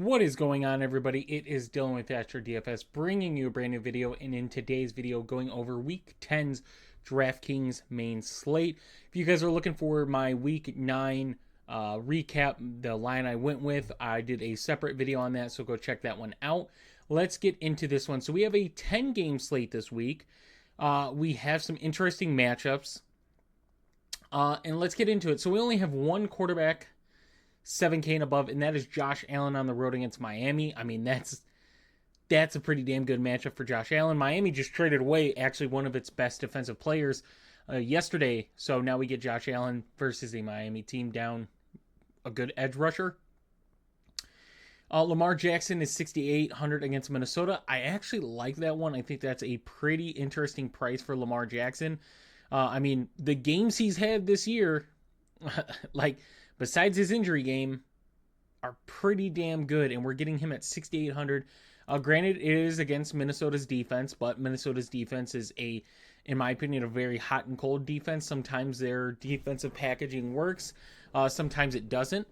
What is going on, everybody? It is Dylan with Astrodfs DFS bringing you a brand new video, and in today's video going over Week 10's DraftKings main slate. If you guys are looking for my Week 9 recap, the line I went with, I did a separate video on that, so go check that one out. Let's get into this one. So we have a 10-game slate this week. We have some interesting matchups, and let's get into it. So we only have one quarterback 7K and above, and that is Josh Allen on the road against Miami. I mean, that's a pretty damn good matchup for Josh Allen. Miami just traded away actually one of its best defensive players yesterday, so now we get Josh Allen versus a Miami team down a good edge rusher. Lamar Jackson is 6,800 against Minnesota. I actually like that one. I think that's a pretty interesting price for Lamar Jackson. I mean, the games he's had this year, like, besides his injury game, are pretty damn good, and we're getting him at 6,800. Granted, it is against Minnesota's defense, but Minnesota's defense is in my opinion, a very hot and cold defense. Sometimes their defensive packaging works, sometimes it doesn't.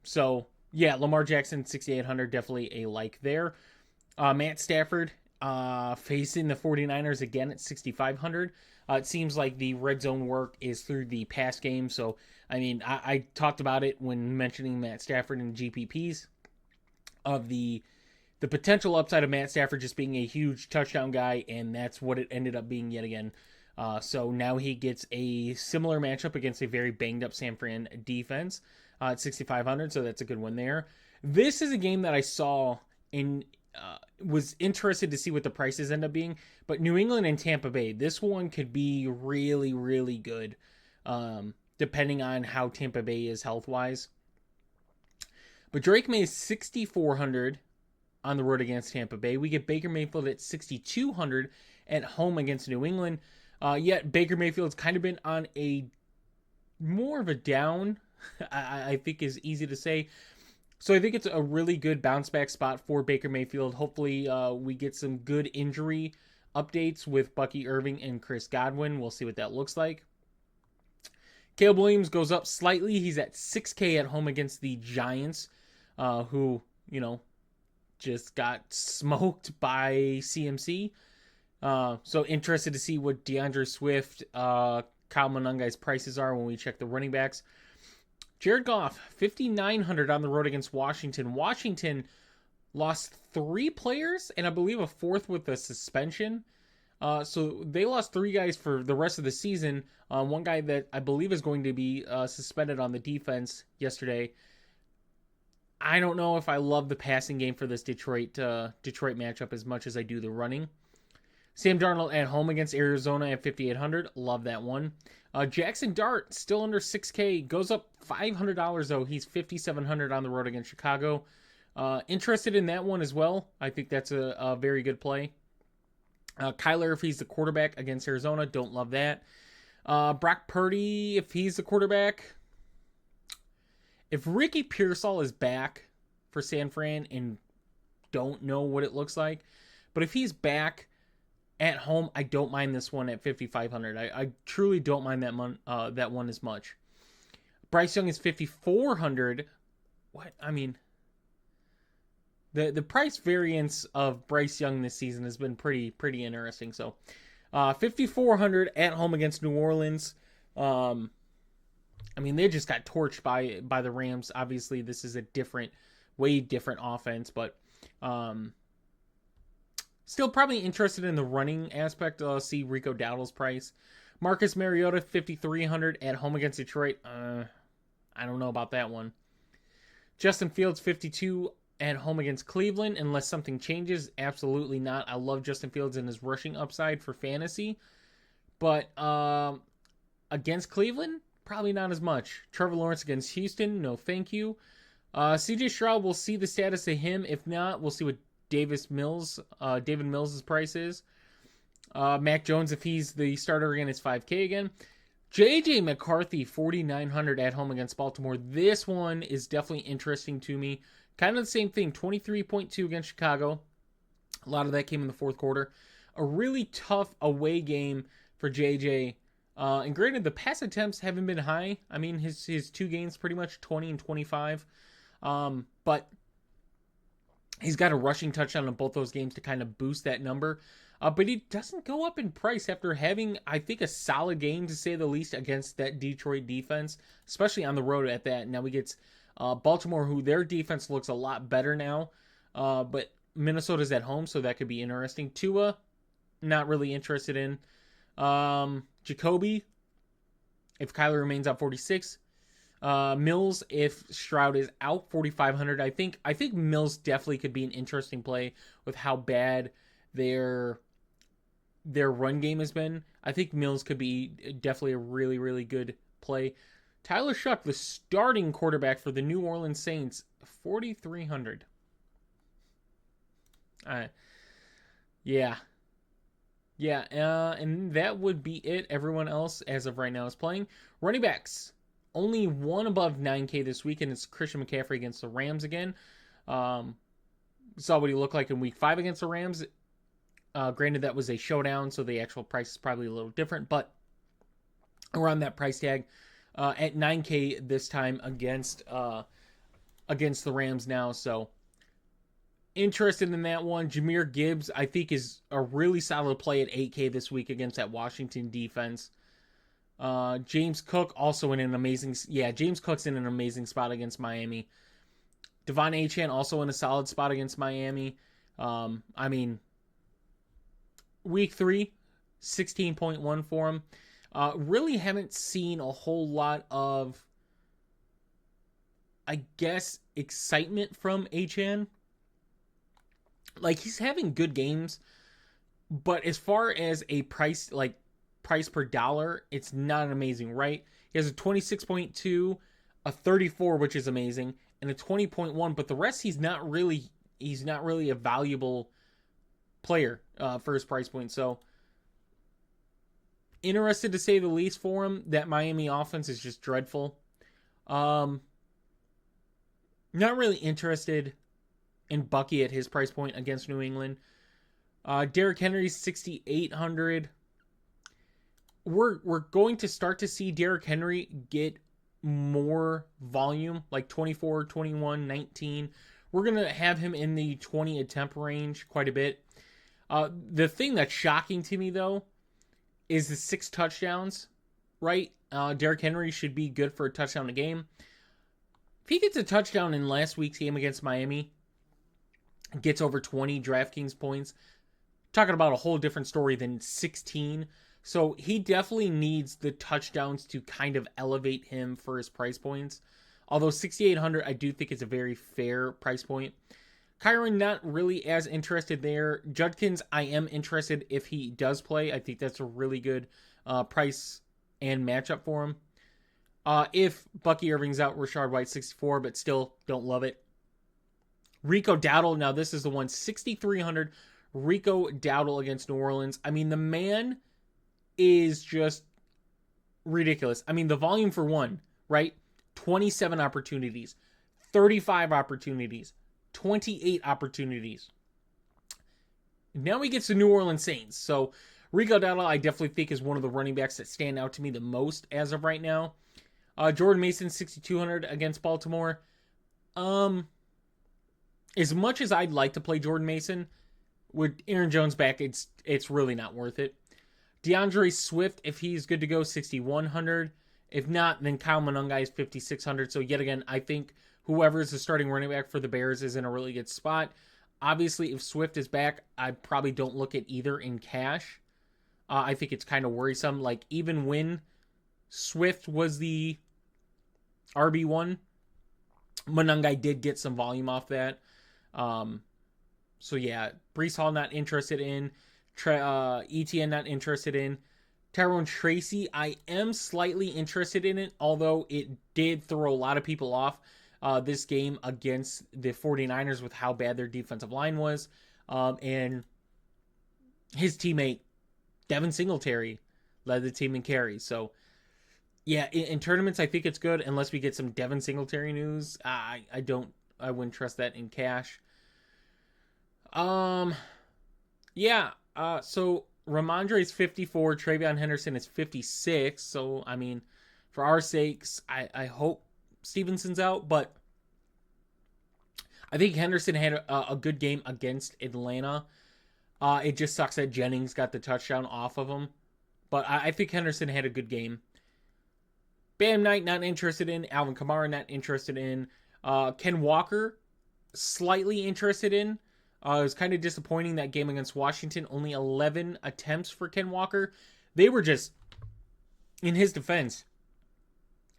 So yeah, Lamar Jackson 6,800, definitely a like there. Matt Stafford facing the 49ers again at 6,500. It seems like the red zone work is through the pass game. So, I mean, I talked about it when mentioning Matt Stafford and GPPs of the potential upside of Matt Stafford just being a huge touchdown guy, and that's what it ended up being yet again. So now he gets a similar matchup against a very banged up San Fran defense at 6,500. So that's a good one there. This is a game that I saw in was interested to see what the prices end up being, but New England and Tampa Bay, this one could be really, really good, depending on how Tampa Bay is health-wise. But Drake May is 6,400 on the road against Tampa Bay. We get Baker Mayfield at 6,200 at home against New England. Yet Baker Mayfield's kind of been on a more of a down, I think is easy to say. So I think it's a really good bounce back spot for Baker Mayfield. Hopefully we get some good injury updates with Bucky Irving and Chris Godwin. We'll see what that looks like. Caleb Williams goes up slightly. He's at 6K at home against the Giants, who, just got smoked by CMC. So interested to see what DeAndre Swift, Kyle Monangai's prices are when we check the running backs. Jared Goff, 5,900 on the road against Washington. Washington lost 3 players, and I believe a 4th with a suspension. So they lost 3 guys for the rest of the season. One guy that I believe is going to be suspended on the defense yesterday. I don't know if I love the passing game for this Detroit matchup as much as I do the running. Sam Darnold at home against Arizona at 5,800. Love that one. Jackson Dart, still under 6K. Goes up $500, though. He's 5,700 on the road against Chicago. Interested in that one as well. I think that's a very good play. Kyler, if he's the quarterback against Arizona, don't love that. Brock Purdy, if he's the quarterback. If Ricky Pearsall is back for San Fran, and don't know what it looks like, but if he's back at home, I don't mind this one at 5,500. I truly don't mind that one as much. Bryce Young is 5,400. What? I mean, the price variance of Bryce Young this season has been pretty interesting. So, 5,400 at home against New Orleans. I mean, they just got torched by the Rams. Obviously, this is a way different offense, but still probably interested in the running aspect. See Rico Dowdle's price. Marcus Mariota, 5,300 at home against Detroit. I don't know about that one. Justin Fields, 52 at home against Cleveland. Unless something changes, absolutely not. I love Justin Fields and his rushing upside for fantasy. But against Cleveland, probably not as much. Trevor Lawrence against Houston, no thank you. CJ Stroud, we'll see the status of him. If not, we'll see what David Mills' price is. Mac Jones, if he's the starter again, is 5K again. JJ McCarthy, 4,900 at home against Baltimore. This one is definitely interesting to me. Kind of the same thing, 23.2 against Chicago. A lot of that came in the fourth quarter. A really tough away game for JJ. And granted, the pass attempts haven't been high. I mean, his 2 games pretty much 20 and 25. But He's got a rushing touchdown in both those games to kind of boost that number. But he doesn't go up in price after having, I think, a solid game, to say the least, against that Detroit defense, especially on the road at that. Now we get Baltimore, who their defense looks a lot better now. But Minnesota's at home, so that could be interesting. Tua, not really interested in. Jacoby, if Kyler remains at 46. Mills, if Stroud is out, 4,500. I think Mills definitely could be an interesting play with how bad their run game has been. I think Mills could be definitely a really, really good play. Tyler Shuck, the starting quarterback for the New Orleans Saints, 4,300. Yeah. And that would be it. Everyone else, as of right now, is playing. Running backs. Only one above 9K this week, and it's Christian McCaffrey against the Rams again. Saw what he looked like in week 5 against the Rams. Granted, that was a showdown, so the actual price is probably a little different, but around that price tag. At 9K this time against the Rams now, so interested in that one. Jahmyr Gibbs, I think, is a really solid play at 8K this week against that Washington defense. James Cook also in an amazing... Yeah, James Cook's in an amazing spot against Miami. Devon Achane also in a solid spot against Miami. I mean, week 3, 16.1 for him. Really haven't seen a whole lot of, I guess, excitement from Achane. Like, he's having good games, but as far as a price per dollar, it's not amazing, right? He has a 26.2, a 34, which is amazing, and a 20.1, but the rest he's not really a valuable player for his price point. So interested to say the least for him. That Miami offense is just dreadful. Not really interested in Bucky at his price point against New England. Derrick Henry's 6,800. We're going to start to see Derrick Henry get more volume, like 24, 21, 19. We're going to have him in the 20 attempt range quite a bit. The thing that's shocking to me, though, is the 6 touchdowns, right? Derrick Henry should be good for a touchdown a game. If he gets a touchdown in last week's game against Miami, gets over 20 DraftKings points, talking about a whole different story than 16. So he definitely needs the touchdowns to kind of elevate him for his price points. Although 6,800, I do think it's a very fair price point. Kyron, not really as interested there. Judkins, I am interested if he does play. I think that's a really good price and matchup for him. If Bucky Irving's out, Rashard White 64, but still don't love it. Rico Dowdle, now this is the one, 6,300. Rico Dowdle against New Orleans. I mean, the man is just ridiculous. I mean, the volume for one, right? 27 opportunities, 35 opportunities, 28 opportunities. Now he gets the New Orleans Saints. So Rico Dowdle, I definitely think, is one of the running backs that stand out to me the most as of right now. Jordan Mason, 6,200 against Baltimore. As much as I'd like to play Jordan Mason, with Aaron Jones back, it's really not worth it. DeAndre Swift, if he's good to go, 6,100. If not, then Kyle Monangai is 5,600. So yet again, I think whoever is the starting running back for the Bears is in a really good spot. Obviously, if Swift is back, I probably don't look at either in cash. I think it's kind of worrisome. Like, even when Swift was the RB1, Monangai did get some volume off that. So yeah, Breece Hall not interested in. ETN not interested in. Tyrone Tracy, I am slightly interested in it, although it did throw a lot of people off this game against the 49ers with how bad their defensive line was. And his teammate, Devin Singletary, led the team in carries. So yeah, in tournaments, I think it's good unless we get some Devin Singletary news. I wouldn't trust that in cash. So Ramondre is 54, Travion Henderson is 56. So, I mean, for our sakes, I hope Stevenson's out, but I think Henderson had a good game against Atlanta. It just sucks that Jennings got the touchdown off of him. But I think Henderson had a good game. Bam Knight, not interested in. Alvin Kamara, not interested in. Ken Walker, slightly interested in. It was kind of disappointing that game against Washington. Only 11 attempts for Ken Walker. They were just, in his defense,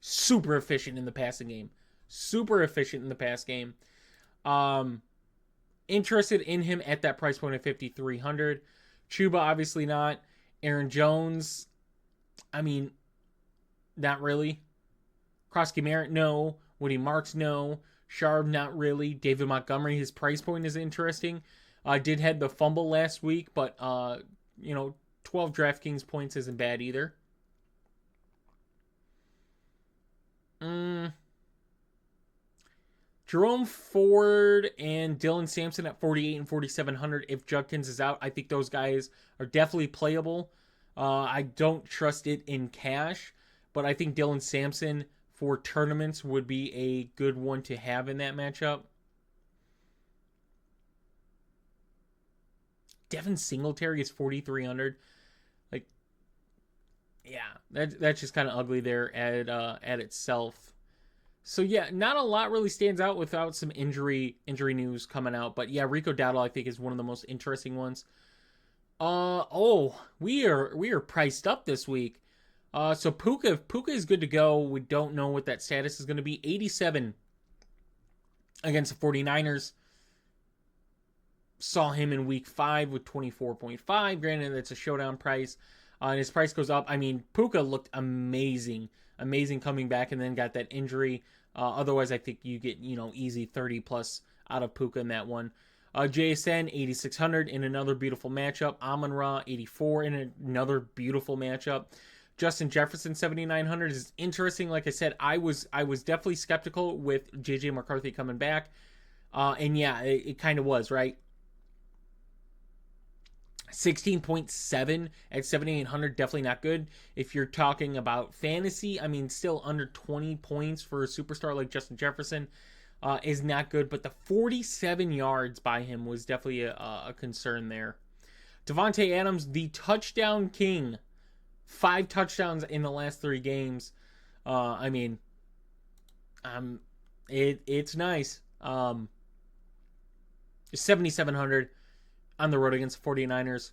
super efficient in the passing game. Super efficient in the pass game. Interested in him at that price point of 5,300. Chuba, obviously not. Aaron Jones, I mean, not really. Krosky Merritt, no. Woody Marks, no. Sharp, not really. David Montgomery, his price point is interesting. Did had the fumble last week, but 12 DraftKings points isn't bad either. Jerome Ford and Dylan Sampson at 48 and 4,700. If Judkins is out, I think those guys are definitely playable. I don't trust it in cash, but I think Dylan Sampson for tournaments would be a good one to have in that matchup. Devin Singletary is 4,300. Like, yeah, that's just kind of ugly there at itself. So yeah, not a lot really stands out without some injury news coming out. But yeah, Rico Dowdle I think is one of the most interesting ones. We are priced up this week. So Puka is good to go. We don't know what that status is going to be. 87 against the 49ers. Saw him in week 5 with 24.5. Granted, that's a showdown price. And his price goes up. I mean, Puka looked amazing coming back and then got that injury. Otherwise, I think you get, easy 30 plus out of Puka in that one. JSN, 8,600 in another beautiful matchup. Amon-Ra, 84 in another beautiful matchup. Justin Jefferson, 7,900 is interesting. Like I said, I was definitely skeptical with JJ McCarthy coming back. And yeah, it kind of was, right? 16.7 at 7,800, definitely not good. If you're talking about fantasy, I mean, still under 20 points for a superstar like Justin Jefferson is not good. But the 47 yards by him was definitely a concern there. Devontae Adams, the touchdown king. 5 touchdowns in the last 3 games. It's nice. 7,700 on the road against the 49ers.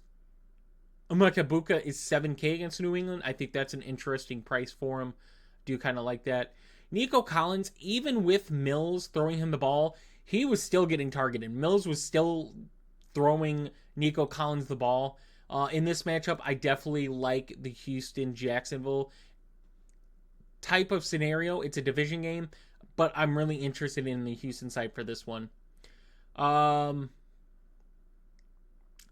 Emeka Buka is 7K against New England. I think that's an interesting price for him. Do kind of like that. Nico Collins, even with Mills throwing him the ball, he was still getting targeted. Mills was still throwing Nico Collins the ball. In this matchup, I definitely like the Houston-Jacksonville type of scenario. It's a division game, but I'm really interested in the Houston side for this one.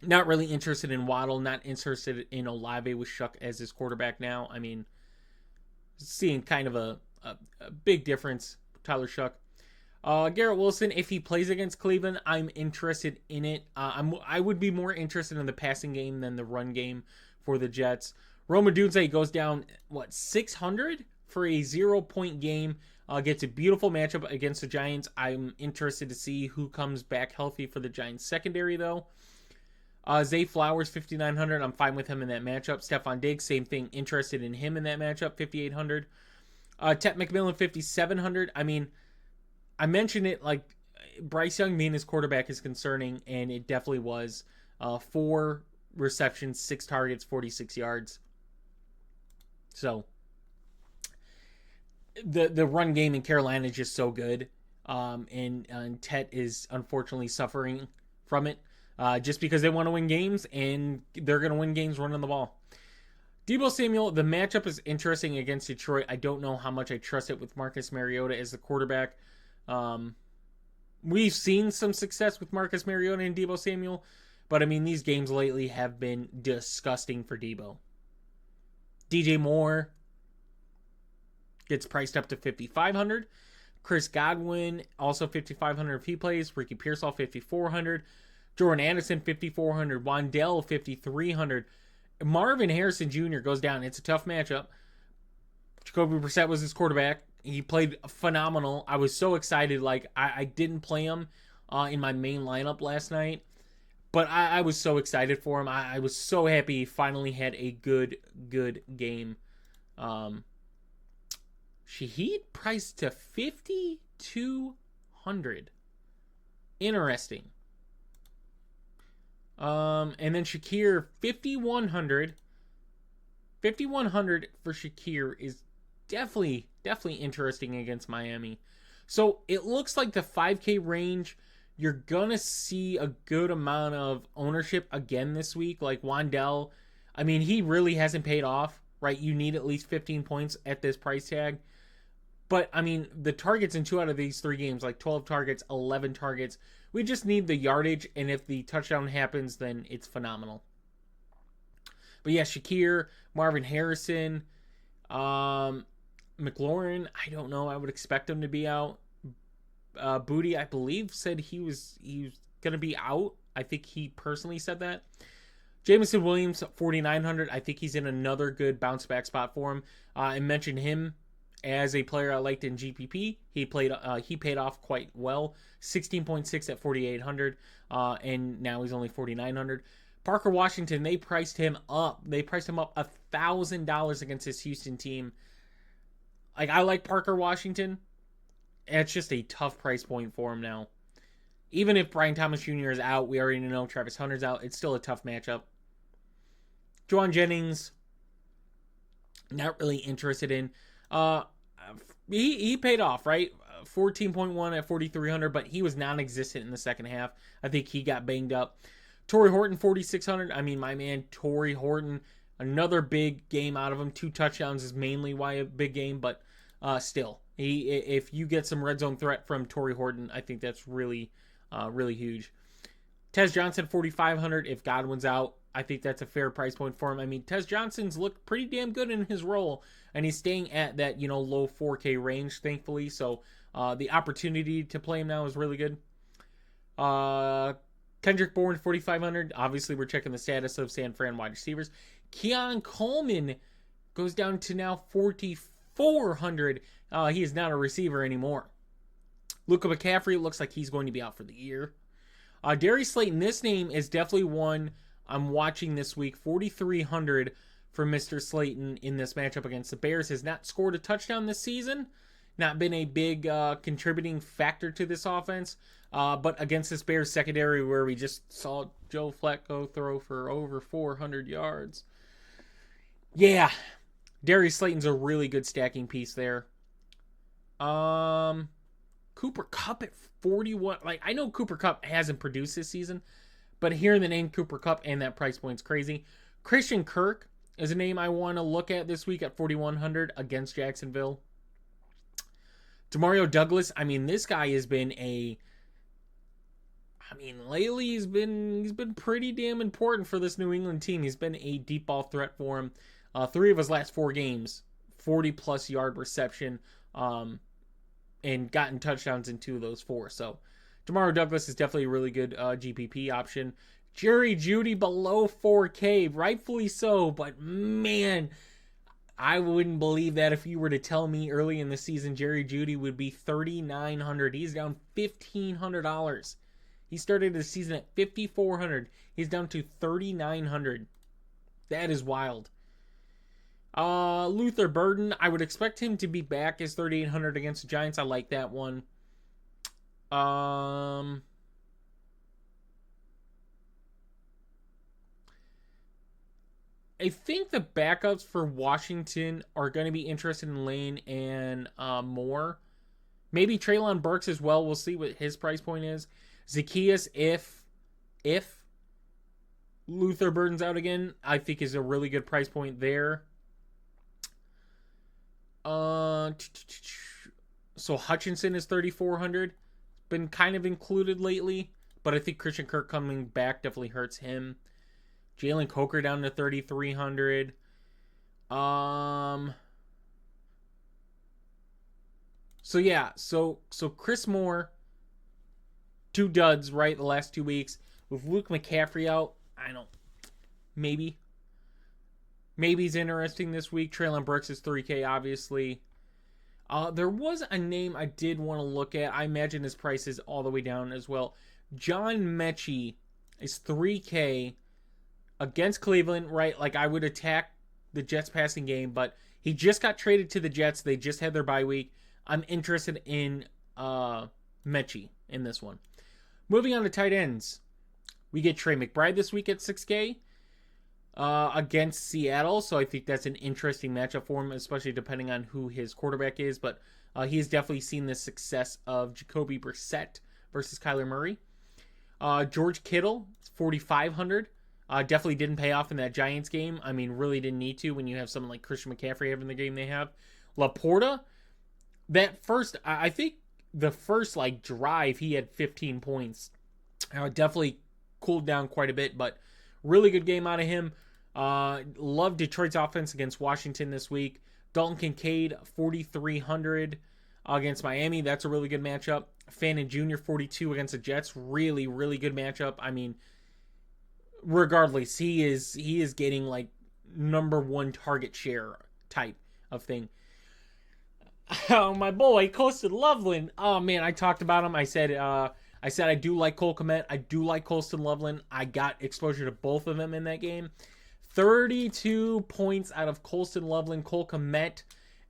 Not really interested in Waddle. Not interested in Olave with Shuck as his quarterback now. I mean, seeing kind of a big difference. Tyler Shuck. Garrett Wilson, if he plays against Cleveland, I'm interested in it. I would be more interested in the passing game than the run game for the Jets. Rome Odunze goes down, 600 for a 0-point game. Gets a beautiful matchup against the Giants. I'm interested to see who comes back healthy for the Giants secondary, though. Zay Flowers, 5,900. I'm fine with him in that matchup. Stephon Diggs, same thing. Interested in him in that matchup, 5,800. Tet McMillan, 5,700. I mean, I mentioned it, like, Bryce Young being his quarterback is concerning, and it definitely was. 4 receptions, 6 targets, 46 yards. So, the run game in Carolina is just so good. And Tet is unfortunately suffering from it. Just because they want to win games, and they're going to win games running the ball. Deebo Samuel, the matchup is interesting against Detroit. I don't know how much I trust it with Marcus Mariota as the quarterback. We've seen some success with Marcus Mariota and Deebo Samuel, but I mean, these games lately have been disgusting for Deebo. DJ Moore gets priced up to 5,500. Chris Godwin, also 5,500 if he plays. Ricky Pearsall, 5,400. Jordan Anderson, 5,400. Wandell, 5,300. Marvin Harrison Jr. goes down. It's a tough matchup. Jacoby Brissett was his quarterback. He played phenomenal. I was so excited. Like, I didn't play him in my main lineup last night. But I was so excited for him. I was so happy he finally had a good game. Shahid priced to 5,200. Interesting. And then Shakir 5,100. 5,100 for Shakir is definitely interesting against Miami. So it looks like the 5K range, you're gonna see a good amount of ownership again this week. Like Wandell, I mean, he really hasn't paid off, right? You need at least 15 points at this price tag. But, I mean, the targets in 2 out of these 3 games, like 12 targets, 11 targets. We just need the yardage, and if the touchdown happens, then it's phenomenal. But yeah, Shakir, Marvin Harrison, McLaurin, I don't know. I would expect him to be out. Booty, I believe, said he was going to be out. I think he personally said that. Jameson Williams, 4,900. I think he's in another good bounce back spot for him. I mentioned him as a player I liked in GPP. He paid off quite well. 16.6 at 4,800, and now he's only 4,900. Parker Washington, they priced him up. They priced him up $1,000 against this Houston team. Like, I like Parker Washington. It's just a tough price point for him now. Even if Brian Thomas Jr. is out, we already know Travis Hunter's out. It's still a tough matchup. Juwan Jennings, not really interested in. He paid off, right? 14.1 at 4,300, but he was non-existent in the second half. I think he got banged up. Torrey Horton, 4,600. I mean, my man, Torrey Horton, another big game out of him. 2 touchdowns is mainly why a big game, but still. If you get some red zone threat from Torrey Horton, I think that's really huge. Tez Johnson, 4,500. If Godwin's out, I think that's a fair price point for him. I mean, Tez Johnson's looked pretty damn good in his role, and he's staying at that, low 4K range, thankfully. So the opportunity to play him now is really good. Kendrick Bourne, 4,500. Obviously, we're checking the status of San Fran wide receivers. Keon Coleman goes down to now 4,400. He is not a receiver anymore. Luka McCaffrey looks like he's going to be out for the year. Darius Slayton, this name is definitely one I'm watching this week. 4,300 for Mr. Slayton in this matchup against the Bears. Has not scored a touchdown this season. Not been a big contributing factor to this offense. But against this Bears secondary where we just saw Joe Flacco throw for over 400 yards. Yeah, Darius Slayton's a really good stacking piece there. Cooper Kupp at 41. Like, I know Cooper Kupp hasn't produced this season, but hearing the name Cooper Kupp and that price point's crazy. Christian Kirk is a name I want to look at this week at 4,100 against Jacksonville. Demario Douglas, I mean, this guy has been lately he's been pretty damn important for this New England team. He's been a deep ball threat for him. 3 of his last 4 games, 40-plus yard reception, and gotten touchdowns in 2 of those 4. So Demario Douglas is definitely a really good GPP option. Jerry Jeudy below 4K, rightfully so, but man, I wouldn't believe that if you were to tell me early in the season Jerry Jeudy would be 3,900. He's down $1,500. He started the season at 5,400. He's down to 3,900. That is wild. Luther Burden, I would expect him to be back as 3,800 against the Giants. I like that one. I think the backups for Washington are going to be interested in Lane and Moore. Maybe Treylon Burks as well. We'll see what his price point is. Zacchaeus, if Luther Burden's out again, I think is a really good price point there. So Hutchinson is 3,400. Been kind of included lately, but I think Christian Kirk coming back definitely hurts him. Jalen Coker down to 3,300. So yeah, so Chris Moore, 2 duds, right, the last 2 weeks. With Luke McCaffrey out, maybe he's interesting this week. Treylon Burks is 3K, obviously. There was a name I did want to look at. I imagine his price is all the way down as well. John Mechie is 3K against Cleveland, right? Like, I would attack the Jets passing game, but he just got traded to the Jets. They just had their bye week. I'm interested in Mechie in this one. Moving on to tight ends. We get Trey McBride this week at 6K against Seattle, so I think that's an interesting matchup for him, especially depending on who his quarterback is, but he's definitely seen the success of Jacoby Brissett versus Kyler Murray. George Kittle, 4,500. Definitely didn't pay off in that Giants game. I mean, really didn't need to when you have someone like Christian McCaffrey having the game they have. Laporta, I think the first like drive, he had 15 points. Definitely cooled down quite a bit, but really good game out of him. Love Detroit's offense against Washington this week. Dalton Kincaid, 4,300 against Miami. That's a really good matchup. Fannin Jr., 42 against the Jets. Really, really good matchup. I mean, regardless, he is getting like number one target share type of thing. Oh, my boy, Colston Loveland. Oh man, I talked about him. I said I do like Cole Kmet. I do like Colston Loveland. I got exposure to both of them in that game. 32 points out of Colston Loveland. Cole Kmet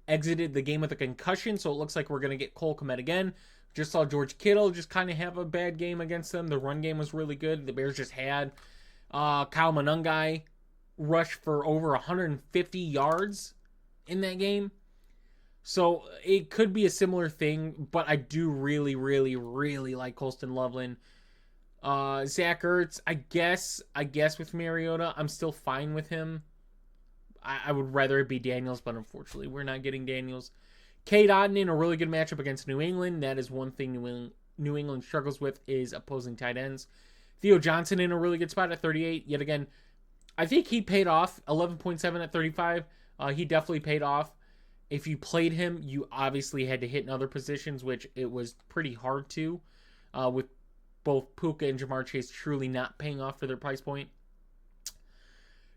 exited the game with a concussion, so it looks like we're going to get Cole Kmet again. Just saw George Kittle just kind of have a bad game against them. The run game was really good. The Bears just had Kyle Monungai rush for over 150 yards in that game. So it could be a similar thing, but I do really, really, really like Colston Loveland. Zach Ertz, I guess with Mariota, I'm still fine with him. I would rather it be Daniels, but unfortunately we're not getting Daniels. Cade Otton in a really good matchup against New England. That is one thing New England struggles with is opposing tight ends. Theo Johnson in a really good spot at 38. Yet again, I think he paid off. 11.7 at 35. He definitely paid off. If you played him, you obviously had to hit in other positions, which it was pretty hard to, with both Puka and Jamar Chase truly not paying off for their price point.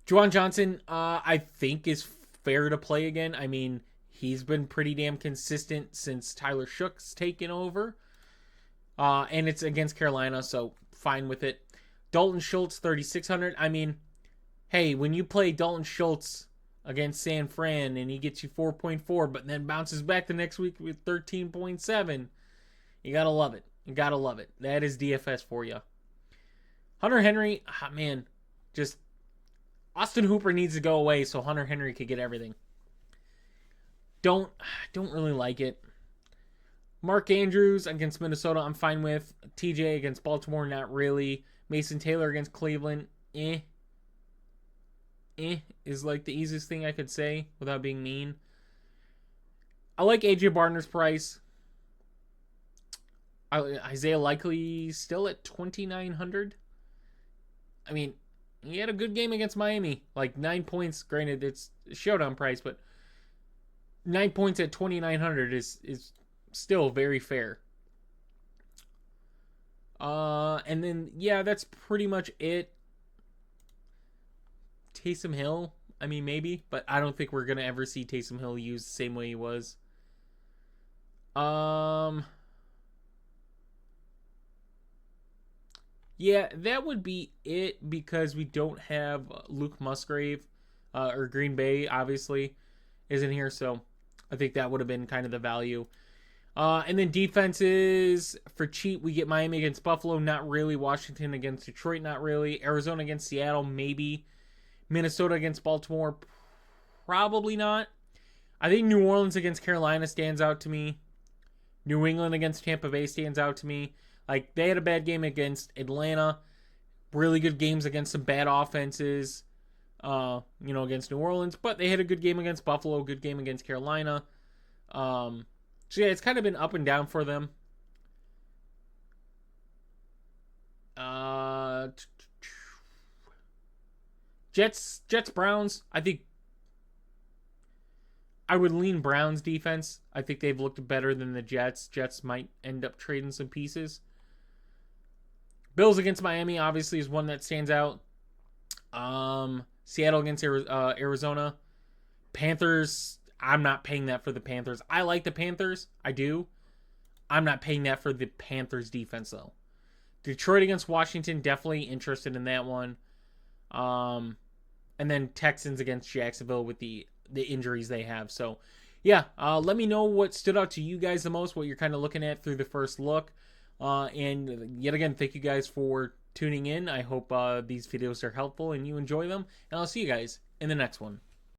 Juwan Johnson, I think is fair to play again. I mean, he's been pretty damn consistent since Tyler Shook's taken over. And it's against Carolina, so fine with it. Dalton Schultz, 3,600. I mean, hey, when you play Dalton Schultz against San Fran and he gets you 4.4, but then bounces back the next week with 13.7, you gotta love it. You gotta love it. That is DFS for you. Hunter Henry, man, just Austin Hooper needs to go away so Hunter Henry could get everything. Don't really like it. Mark Andrews against Minnesota, I'm fine with. TJ against Baltimore, not really. Mason Taylor against Cleveland, is like the easiest thing I could say without being mean. I like AJ Barner's price. Isaiah Likely still at 2,900. I mean, he had a good game against Miami. Like 9 points. Granted, it's a showdown price, but 9 points at 2,900 is still very fair. And then, yeah, that's pretty much it. Taysom Hill, I mean, maybe, but I don't think we're going to ever see Taysom Hill used the same way he was. Yeah, that would be it because we don't have Luke Musgrave, or Green Bay, obviously, isn't here, so I think that would have been kind of the value. And then defenses, for cheap, we get Miami against Buffalo, not really. Washington against Detroit, not really. Arizona against Seattle, maybe. Minnesota against Baltimore, probably not. I think New Orleans against Carolina stands out to me. New England against Tampa Bay stands out to me. Like, they had a bad game against Atlanta. Really good games against some bad offenses, against New Orleans. But they had a good game against Buffalo, good game against Carolina. So, yeah, it's kind of been up and down for them. Jets, Browns. I think I would lean Browns defense. I think they've looked better than the Jets. Jets might end up trading some pieces. Bills against Miami obviously is one that stands out. Seattle against Arizona. Panthers, I'm not paying that for the Panthers. I like the Panthers. I do. I'm not paying that for the Panthers defense though. Detroit against Washington, definitely interested in that one. And then Texans against Jacksonville with the injuries they have. So, yeah, let me know what stood out to you guys the most, what you're kind of looking at through the first look. And yet again, thank you guys for tuning in. I hope these videos are helpful and you enjoy them. And I'll see you guys in the next one.